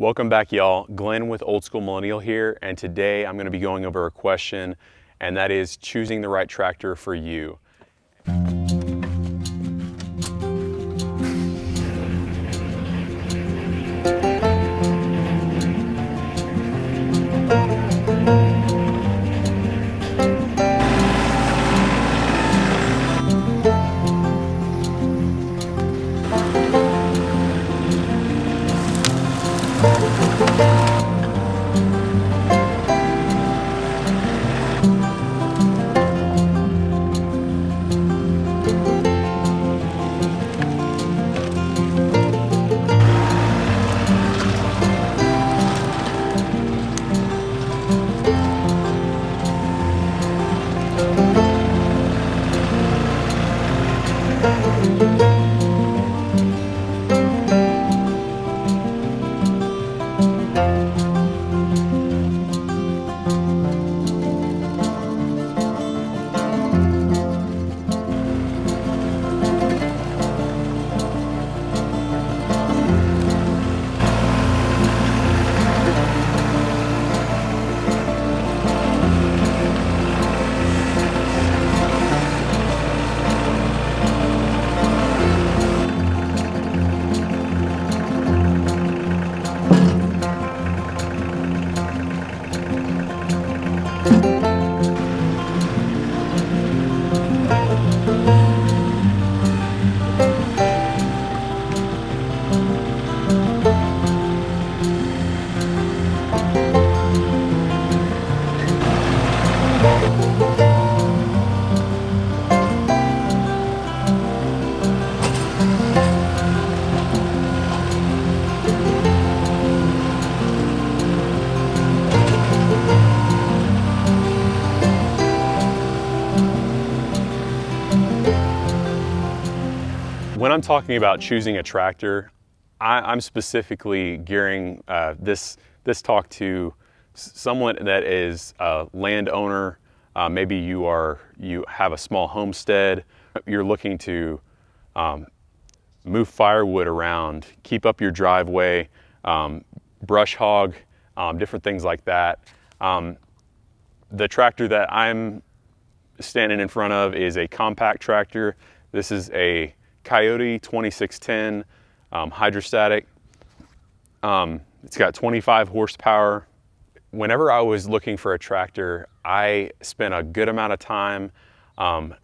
Welcome back, y'all. Glenn with Old School Millennial here, and today I'm going to be going over a question, and that is choosing the right tractor for you. When I'm talking about choosing a tractor, I'm specifically gearing this talk to someone that is a landowner. Maybe you have a small homestead. You're looking to move firewood around, keep up your driveway, brush hog, different things like that. The tractor that I'm standing in front of is a compact tractor. This is a Coyote 2610 hydrostatic. It's got 25 horsepower. Whenever I was looking for a tractor, I spent a good amount of time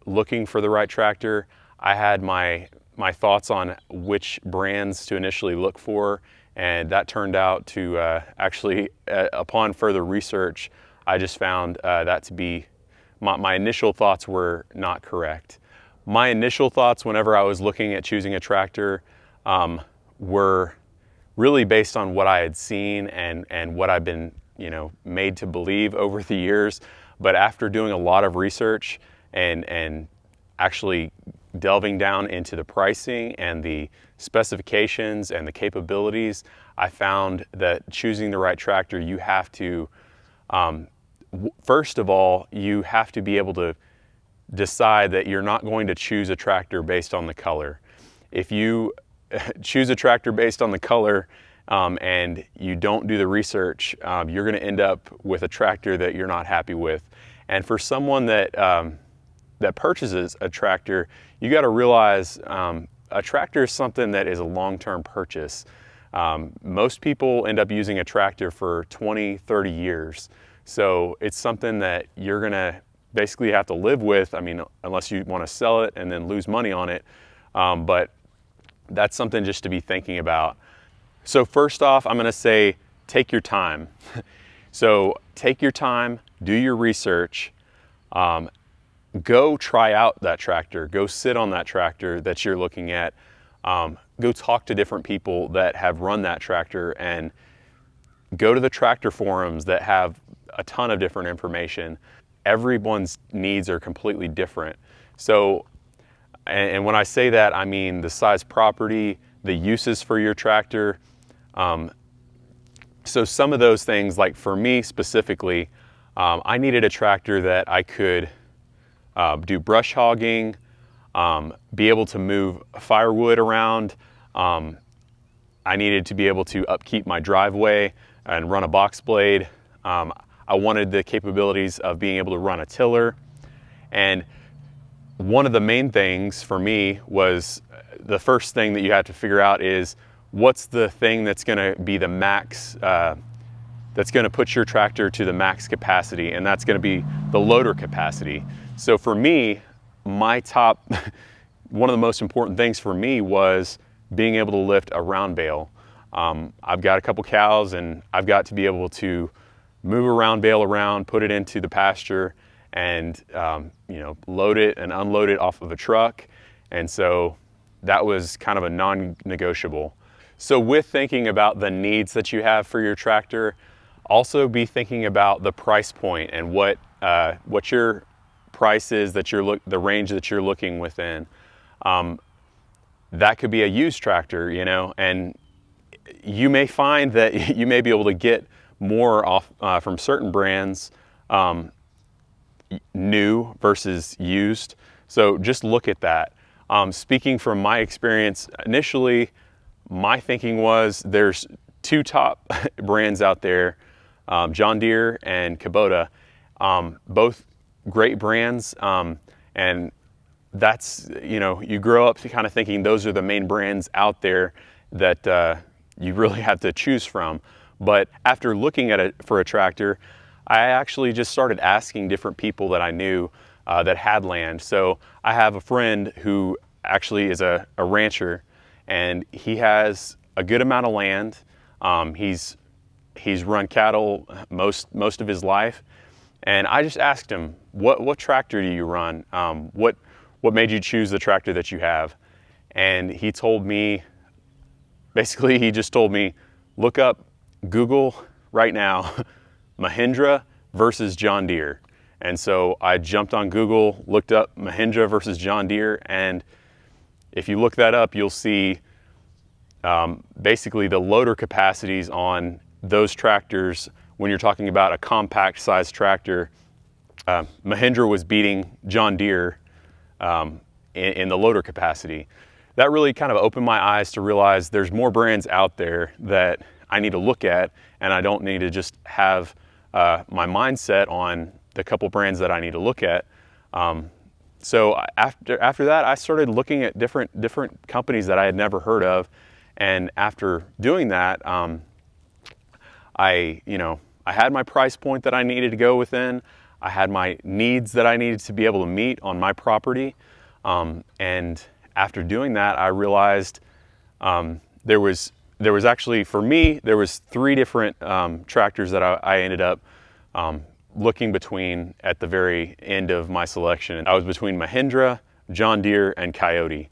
looking for the right tractor. I had my thoughts on which brands to initially look for, and that turned out to actually, upon further research, I just found that to be, my initial thoughts were not correct. My initial thoughts whenever I was looking at choosing a tractor were really based on what I had seen and what I've been, made to believe over the years. But after doing a lot of research and actually delving down into the pricing and the specifications and the capabilities, I found that choosing the right tractor, you have to, first of all, you have to be able to decide that you're not going to choose a tractor based on the color. If you choose a tractor based on the color and you don't do the research, you're going to end up with a tractor that you're not happy with. And for someone that that purchases a tractor, you got to realize a tractor is something that is a long-term purchase. Most people end up using a tractor for 20, 30 years. So it's something that you're going to basically have to live with. I mean, unless you want to sell it and then lose money on it. But that's something just to be thinking about. So first off, I'm going to say, take your time. So take your time, do your research, go try out that tractor, go sit on that tractor that you're looking at, go talk to different people that have run that tractor, and go to the tractor forums that have a ton of different information. Everyone's needs are completely different. So, and when I say that, I mean the size property, the uses for your tractor. So some of those things, like for me specifically, I needed a tractor that I could do brush hogging, be able to move firewood around. I needed to be able to upkeep my driveway and run a box blade. I wanted the capabilities of being able to run a tiller. And one of the main things for me was, the first thing that you have to figure out is what's the thing that's going to be the max, that's going to put your tractor to the max capacity, and that's going to be the loader capacity. So for me, my top, one of the most important things for me was being able to lift a round bale. I've got a couple cows, and I've got to be able to move a round bale around, put it into the pasture, and you know, load it and unload it off of a truck. And so that was kind of a non-negotiable. So with thinking about the needs that you have for your tractor, also be thinking about the price point and what your price is, that the range that you're looking within. That could be a used tractor, you know, and you may find that you may be able to get more off from certain brands, new versus used. So just look at that. Speaking from my experience, initially, my thinking was there's two top brands out there, John Deere and Kubota, both great brands, and that's, you know, you grow up kind of thinking those are the main brands out there that you really have to choose from. But after looking at it for a tractor, I actually just started asking different people that I knew that had land. So I have a friend who actually is a rancher, and he has a good amount of land. He's run cattle most of his life, and I just asked him, what tractor do you run? What made you choose the tractor that you have? And he told me, basically he just told me, look up, Google right now, Mahindra versus John Deere. And so I jumped on Google, looked up Mahindra versus John Deere, and if you look that up, you'll see basically the loader capacities on those tractors. When you're talking about a compact size tractor, Mahindra was beating John Deere in the loader capacity. That really kind of opened my eyes to realize there's more brands out there that I need to look at, and I don't need to just have my mindset on the couple brands that I need to look at. So after that, I started looking at different companies that I had never heard of, and after doing that, I had my price point that I needed to go within. I had my needs that I needed to be able to meet on my property, and after doing that, I realized there was actually, for me, there was 3 different tractors that I ended up looking between at the very end of my selection. I was between Mahindra, John Deere, and Coyote.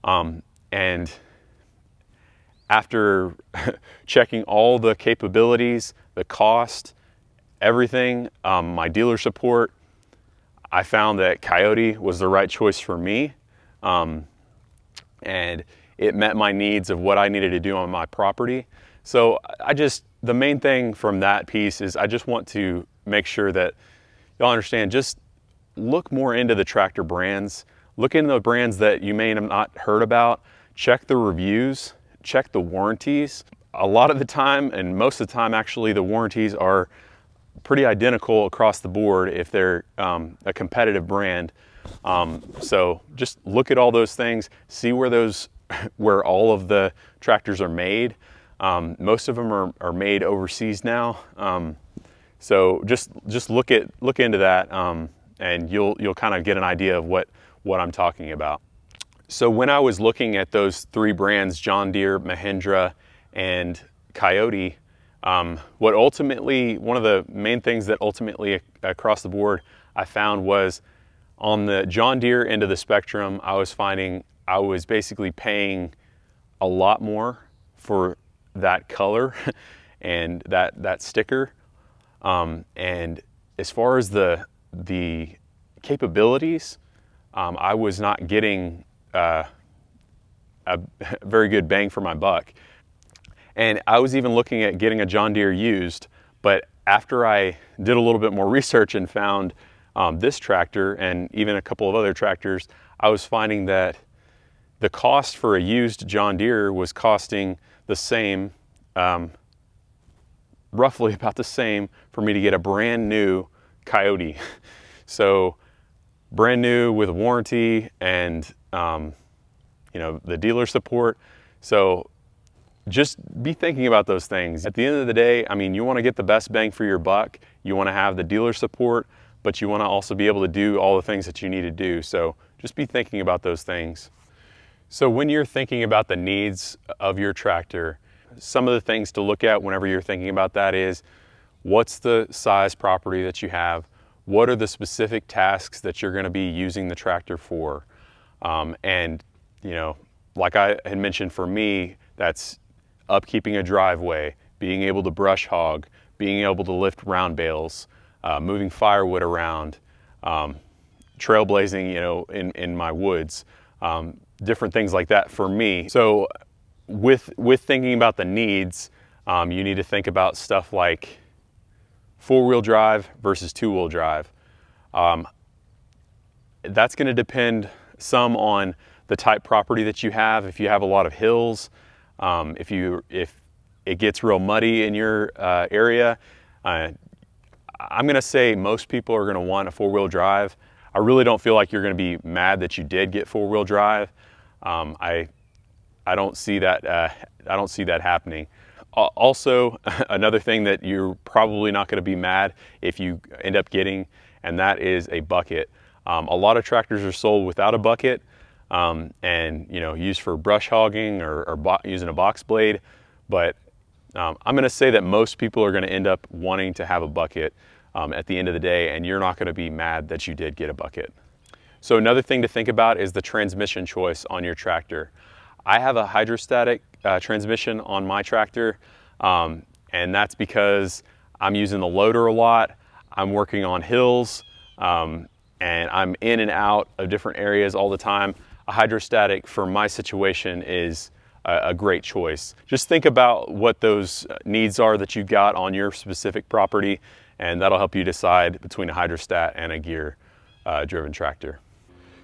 And after checking all the capabilities, the cost, everything, my dealer support, I found that Coyote was the right choice for me. And it met my needs of what I needed to do on my property. So the main thing from that piece is I just want to make sure that y'all understand, just look more into the tractor brands, look into the brands that you may have not heard about, check the reviews, check the warranties. A lot of the time, and most of the time actually, the warranties are pretty identical across the board if they're a competitive brand. So just look at all those things, see where all of the tractors are made. Most of them are made overseas now. So just look into that, and you'll kind of get an idea of what I'm talking about. So when I was looking at those 3 brands, John Deere, Mahindra, and Coyote, one of the main things that ultimately across the board I found was on the John Deere end of the spectrum, I was finding I was basically paying a lot more for that color and that sticker. And as far as the capabilities, I was not getting a very good bang for my buck. And I was even looking at getting a John Deere used, but after I did a little bit more research and found this tractor and even a couple of other tractors, I was finding that the cost for a used John Deere was costing the same, roughly about the same, for me to get a brand new Coyote. So brand new with a warranty and you know, the dealer support. So just be thinking about those things. At the end of the day, I mean, you want to get the best bang for your buck. You want to have the dealer support, but you want to also be able to do all the things that you need to do. So just be thinking about those things. So when you're thinking about the needs of your tractor, some of the things to look at whenever you're thinking about that is, what's the size property that you have? What are the specific tasks that you're going to be using the tractor for? And, you know, like I had mentioned, for me, that's upkeeping a driveway, being able to brush hog, being able to lift round bales, moving firewood around, trailblazing, you know, in my woods, different things like that for me. So with thinking about the needs, you need to think about stuff like four-wheel drive versus two-wheel drive. That's going to depend some on the type property that you have. If you have a lot of hills, if it gets real muddy in your area, I'm going to say most people are going to want a four-wheel drive. I really don't feel like you're going to be mad that you did get four-wheel drive. I don't see that. I don't see that happening. Also, another thing that you're probably not going to be mad if you end up getting, and that is a bucket. A lot of tractors are sold without a bucket, and you know, used for brush hogging or using a box blade. But I'm going to say that most people are going to end up wanting to have a bucket at the end of the day, and you're not going to be mad that you did get a bucket. So another thing to think about is the transmission choice on your tractor. I have a hydrostatic transmission on my tractor, and that's because I'm using the loader a lot. I'm working on hills, and I'm in and out of different areas all the time. A hydrostatic for my situation is a great choice. Just think about what those needs are that you got on your specific property, and that'll help you decide between a hydrostat and a gear driven tractor.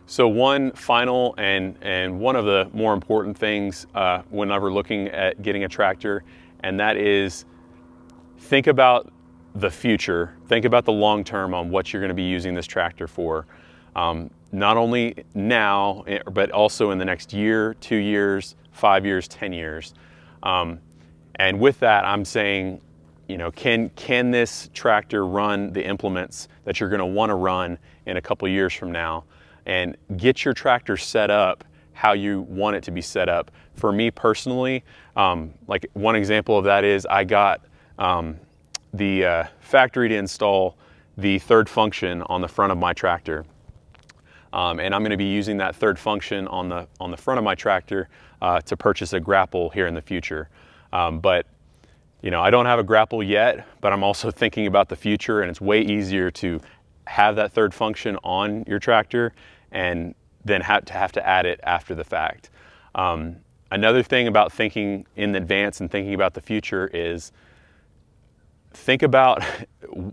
So one final and one of the more important things whenever looking at getting a tractor, and that is, think about the future. Think about the long term on what you're going to be using this tractor for. Not only now, but also in the next year, 2 years, 5 years, 10 years. And with that, I'm saying, you know, can this tractor run the implements that you're going to want to run in a couple years from now? And get your tractor set up how you want it to be set up. For me personally, like one example of that is I got the factory to install the third function on the front of my tractor. And I'm going to be using that third function on the front of my tractor to purchase a grapple here in the future. But you know, I don't have a grapple yet, but I'm also thinking about the future, and it's way easier to have that third function on your tractor and then have to add it after the fact. Another thing about thinking in advance and thinking about the future is think about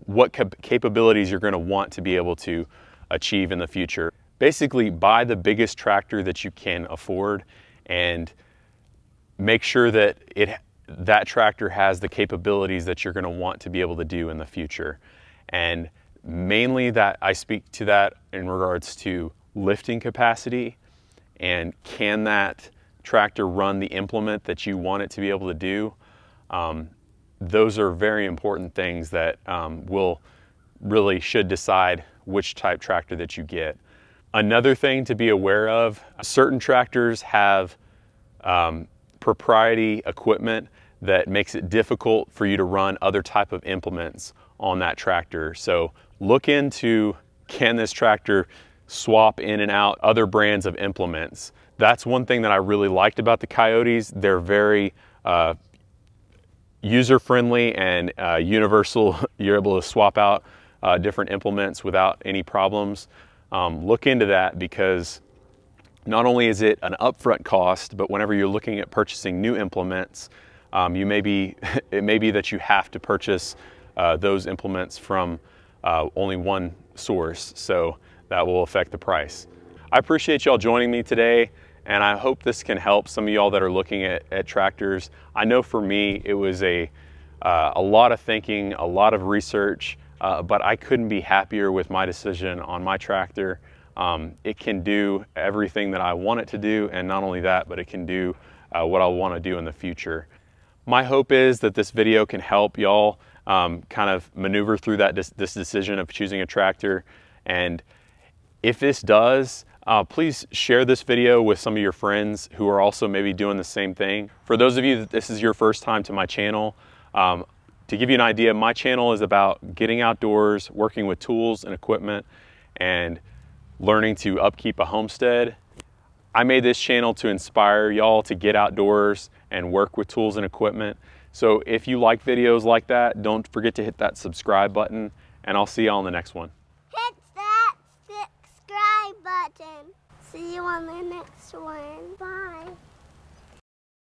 what capabilities you're going to want to be able to achieve in the future. Basically, buy the biggest tractor that you can afford and make sure that that tractor has the capabilities that you're going to want to be able to do in the future. And mainly that I speak to that in regards to lifting capacity, and can that tractor run the implement that you want it to be able to do. Those are very important things that should decide which type tractor that you get. Another thing to be aware of, certain tractors have proprietary equipment that makes it difficult for you to run other type of implements on that tractor. So look into, can this tractor swap in and out other brands of implements? That's one thing that I really liked about the Coyotes. They're very user-friendly and universal. You're able to swap out different implements without any problems. Look into that, because not only is it an upfront cost, but whenever you're looking at purchasing new implements, it may be that you have to purchase those implements from only one source, so that will affect the price. I appreciate y'all joining me today, And I hope this can help some of y'all that are looking at tractors. I know for me, it was a lot of thinking, a lot of research, but I couldn't be happier with my decision on my tractor. It can do everything that I want it to do, and not only that, but it can do what I want to do in the future. My hope is that this video can help y'all kind of maneuver through this decision of choosing a tractor. And if this does, please share this video with some of your friends who are also maybe doing the same thing. For those of you that this is your first time to my channel, to give you an idea, my channel is about getting outdoors, working with tools and equipment, and learning to upkeep a homestead. I made this channel to inspire y'all to get outdoors and work with tools and equipment. So if you like videos like that, don't forget to hit that subscribe button, and I'll see y'all on the next one. Hit that subscribe button. See you on the next one. Bye.